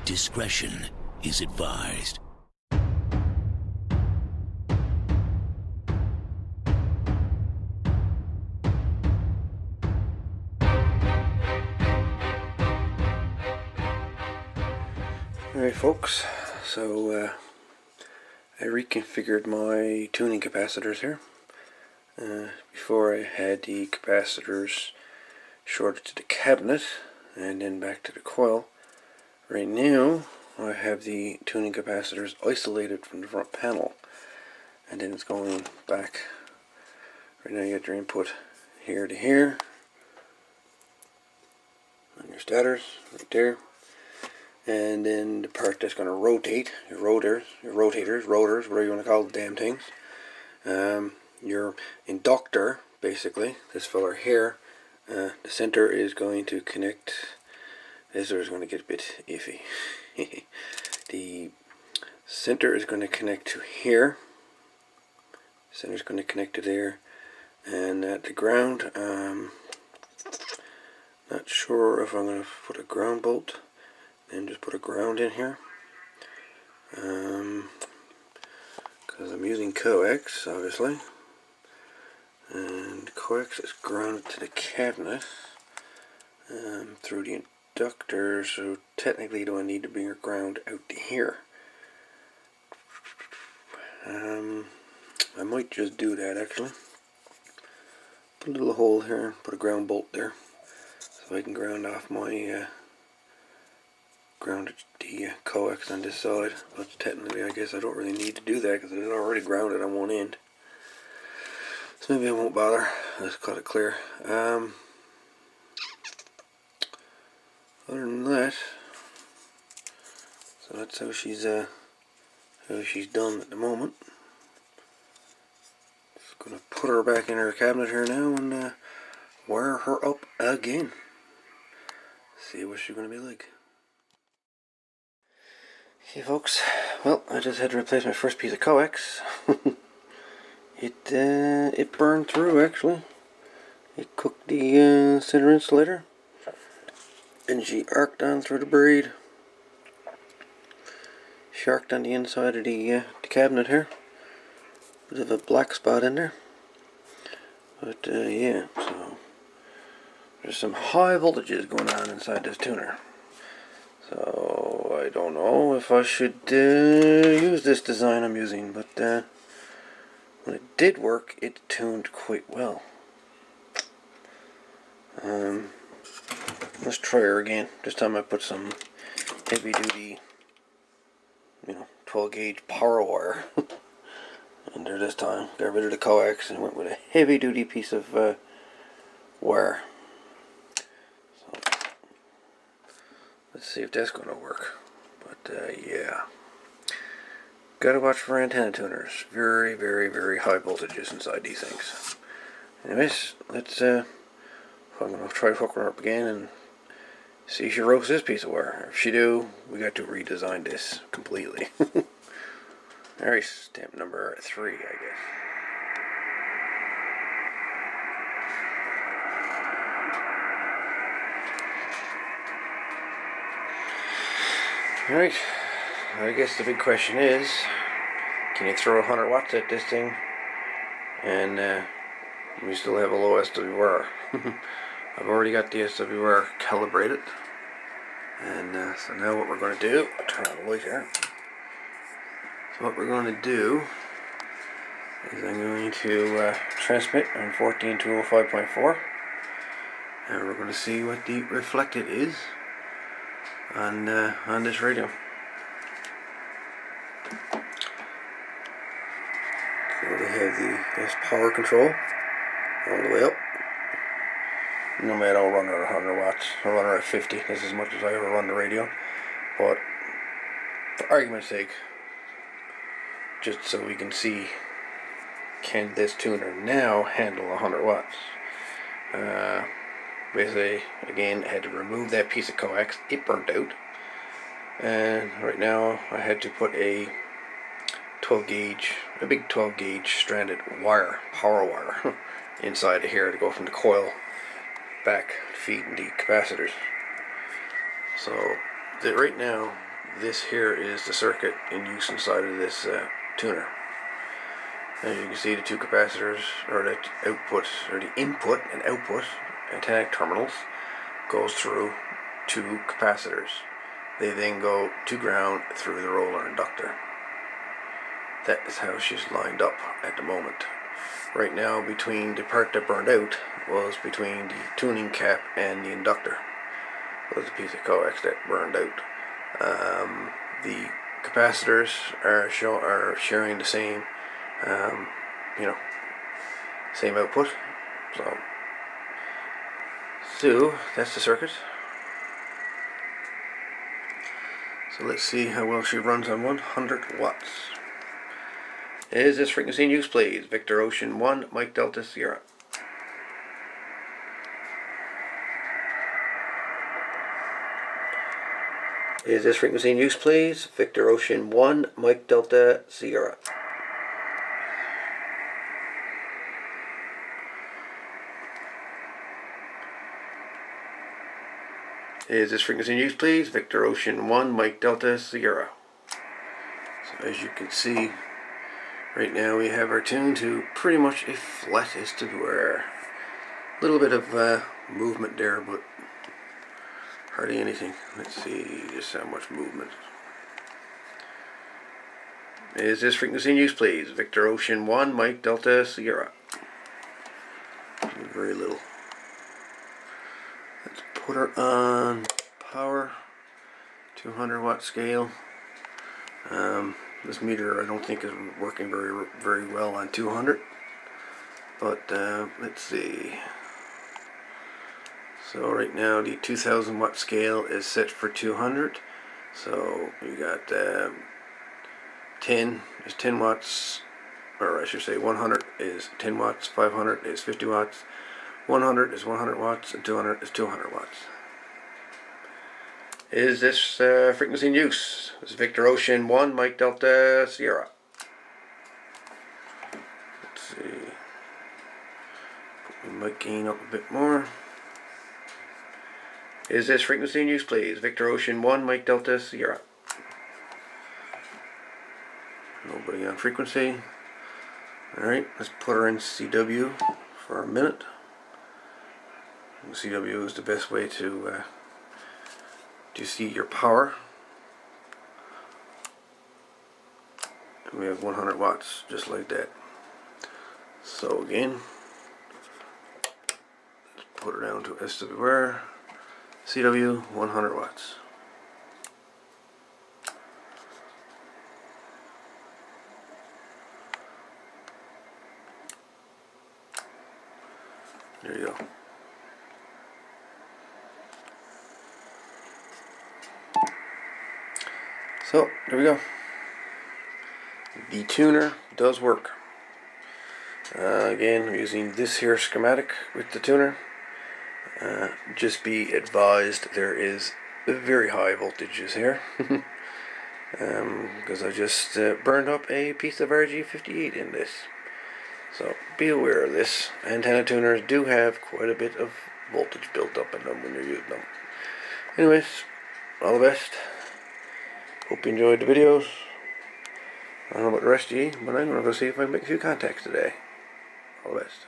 Discretion is advised. Alright folks, so I reconfigured my tuning capacitors here. Before I had the capacitors shorted to the cabinet and then back to the coil. Right now I have the tuning capacitors isolated from the front panel, and then it's going back. Right now you get your input here to here on your stators right there, and then the part that's going to rotate, your rotators, whatever you want to call the damn things. Your inductor, basically, this fella here, the center is going to connect. This is going to get a bit iffy. The center is going to connect to here. Center is going to connect to there, and the ground. Not sure if I'm going to put a ground bolt and just put a ground in here. Because I'm using coax, obviously. And coax is grounded to the cabinet through the inductor, so technically do I need to bring a ground out to here. I might just do that actually. Put a little hole here, put a ground bolt there, so I can ground off my grounded the coax on this side. But technically I guess I don't really need to do that because it's already grounded on one end. So maybe I won't bother. Let's cut it clear. Other than that, so that's how she's done at the moment. Just gonna put her back in her cabinet here now and wire her up again. See what she's gonna be like. Okay, folks. Well, I just had to replace my first piece of coax. It burned through actually. It cooked the center insulator, and she arced on through the braid. She arced on the inside of the cabinet here. Bit of a black spot in there. But yeah, so there's some high voltages going on inside this tuner. So I don't know if I should use this design I'm using, but when it did work, it tuned quite well. Let's try her again. This time I put some heavy duty, 12 gauge power wire under this time. Got rid of the coax and went with a heavy duty piece of wire. So let's see if that's going to work. But yeah. Gotta watch for antenna tuners. Very, very, very high voltages inside these things. Anyways, let's I'm gonna try to hook her up again and see if she roasts this piece of wire. If she do, we got to redesign this completely. Alright, step number 3, I guess. Alright, I guess the big question is, can you throw 100 watts at this thing and we still have a low SWR? I've already got the SWR calibrated, and so now what we're going to do, I'll turn on the light here. So what we're going to do is I'm going to transmit on 14205.4, and we're going to see what the reflected is on this radio. So we have this power control all the way up. Normally I don't run her at 100 watts. I run her at 50. This is as much as I ever run the radio. But for argument's sake, just so we can see, can this tuner now handle 100 watts? Basically, again, I had to remove that piece of coax. It burnt out. And right now I had to put a 12 gauge, a big 12 gauge stranded wire, power wire, inside of here to go from the coil back feeding the capacitors. So right now this here is the circuit in use inside of this tuner. As you can see, the two capacitors, or the output, or the input and output antenna terminals, goes through two capacitors. They then go to ground through the roller inductor. That is how she's lined up at the moment. Right now, between the part that burned out was between the tuning cap and the inductor. Was a piece of coax that burned out. The capacitors are sharing the same, same output. So that's the circuit. So let's see how well she runs on 100 watts. Is this frequency in use, please? Victor Ocean 1, Mike Delta Sierra. Is this frequency in use, please? Victor Ocean 1, Mike Delta Sierra. Is this frequency in use, please? Victor Ocean 1, Mike Delta Sierra. So as you can see, right now we have our tune to pretty much a flat SWR. A little bit of movement there, but hardly anything. Let's see just how much movement. Is this frequency in use, please? Victor Ocean 1, Mike Delta Sierra. Very little. Let's put her on power, 200 watt scale. This meter I don't think is working very well on 200, but let's see. So right now the 2000 watt scale is set for 200. So we got 10 is 10 watts, or I should say 100 is 10 watts, 500 is 50 watts, 100 is 100 watts, and 200 is 200 watts. Is this frequency in use? This is Victor Ocean 1, Mike Delta Sierra. Let's see. Put my mic gain up a bit more. Is this frequency in use, please? Victor Ocean 1, Mike Delta Sierra. Nobody on frequency. Alright, let's put her in CW for a minute. CW is the best way to see your power. And we have 100 watts, just like that. So again, let's put her down to SWR, CW, 100 watts. There you go. So, there we go. The tuner does work. Again, I'm using this here schematic with the tuner. Just be advised there is very high voltages here. Because I just burned up a piece of RG58 in this. So, be aware of this. Antenna tuners do have quite a bit of voltage built up in them when you're using them. Anyways, all the best. Hope you enjoyed the videos. I don't know about the rest of you, but I'm going to go see if I can make a few contacts today. All the best.